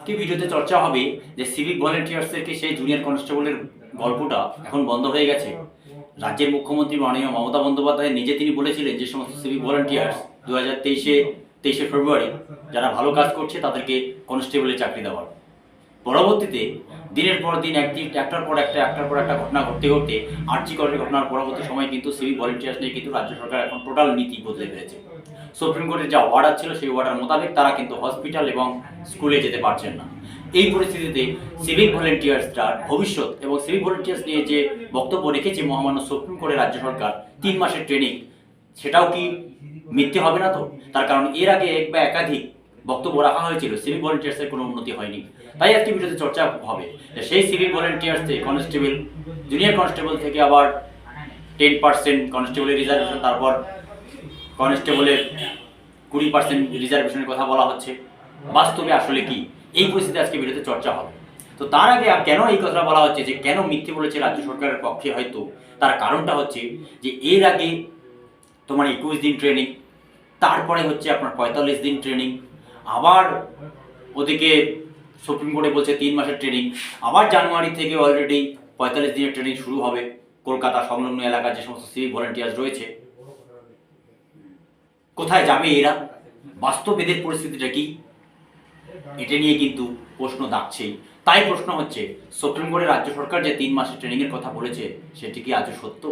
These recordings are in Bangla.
কি ভিডিওতে চর্চা হবে যে সিভিক ভলেন্টিয়ার্সের কি সেই জুনিয়র কনস্টেবলের গল্পটা এখন বন্ধ হয়ে গেছে। রাজ্যের মুখ্যমন্ত্রী মাননীয় মমতা বন্দ্যোপাধ্যায় নিজে তিনি বলেছিলেন যে সমস্ত সিভিক ভলেন্টিয়ার্স 2023 ফেব্রুয়ারি যারা ভালো কাজ করছে তাদেরকে কনস্টেবলের চাকরি দেওয়ার। পরবর্তীতে দিনের পর দিন একটার পর একটা ঘটনা ঘটতে ঘটতে আর্চিকরের ঘটনার পরবর্তী সময় কিন্তু সিভিক ভলেন্টিয়ার্স নিয়ে কিন্তু রাজ্য সরকার এখন টোটাল নীতি বদলে ফেলেছে। সুপ্রিম কোর্টের যা অর্ডার ছিল সেই অর্ডার মোতাবেক তারা কিন্তু হসপিটাল এবং স্কুলে যেতে পারছেন না। এই পরিস্থিতিতে সিভিক ভলেন্টিয়ার্সরা ভবিষ্যৎ এবং সিভিক ভলেন্টিয়ার্স নিয়ে যে বক্তব্য রেখেছে মহামান্য সুপ্রিম কোর্টের রাজ্য সরকার 3 মাসের ট্রেনিং, সেটাও কি মিথ্যে হবে না তো? তার কারণ এর আগে এক বা একাধিক বক্তব্য রাখা হয়েছিল, সিভিক ভলেন্টিয়ার্সের কোনো উন্নতি হয়নি। তাই আজকে ভিডিওতে চর্চা হবে সেই সিভিক ভলেন্টিয়ার্সে কনস্টেবল, জুনিয়র কনস্টেবল থেকে আবার 10% কনস্টেবলের রিজার্ভেশন, তারপর কনস্টেবলের 20% রিজার্ভেশনের কথা বলা হচ্ছে। বাস্তবে আসলে কি এই পরিস্থিতি আজকে ভিডিওতে চর্চা হবে। তো তার আগে কেন এই কথাটা বলা হচ্ছে যে কেন মিথ্যে বলেছে রাজ্য সরকারের পক্ষে, হয়তো তার কারণটা হচ্ছে যে এর আগে তোমার 21 দিন ট্রেনিং, তারপরে হচ্ছে আপনার 45 দিন ট্রেনিং, আবার ওদিকে সুপ্রিম কোর্টে বলছে 3 মাসের ট্রেনিং, আবার জানুয়ারি থেকে অলরেডি 45 দিনের ট্রেনিং শুরু হবে কলকাতা সংলগ্ন এলাকার যে সমস্ত সিভিক ভলেন্টিয়ার্স রয়েছে। কোথায় যাবে এরা? বাস্তব এদের পরিস্থিতিটা কি? এটা নিয়ে কিন্তু প্রশ্ন ডাকছেই। তাই প্রশ্ন হচ্ছে, সুপ্রিম কোর্টের রাজ্য সরকার যে 3 মাসের ট্রেনিংয়ের কথা বলেছে সেটি কি আজও সত্য?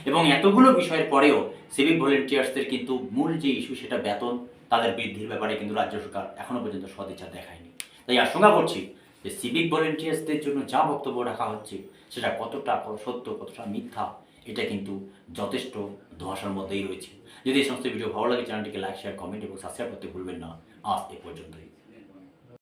এবং এতগুলো বিষয়ের পরেও সিভিক ভলেন্টিয়ার্সদের কিন্তু মূল যে ইস্যু সেটা বেতন, তাদের বৃদ্ধির ব্যাপারে কিন্তু রাজ্য সরকার এখনো পর্যন্ত সদিচ্ছা দেখায়নি। তাই আশঙ্কা করছি যে সিভিক ভলেন্টিয়ার্সদের জন্য যা বক্তব্য রাখা হচ্ছে সেটা কতটা সত্য কতটা মিথ্যা, এটা কিন্তু যথেষ্ট ধোঁয়াশার মধ্যেই রয়েছে। যদি এই সমস্ত ভিডিও ভালো লাগে চ্যানেলটিকে লাইক, শেয়ার, কমেন্ট এবং সাবস্ক্রাইব করতে ভুলবেন না। আজ এ পর্যন্তই।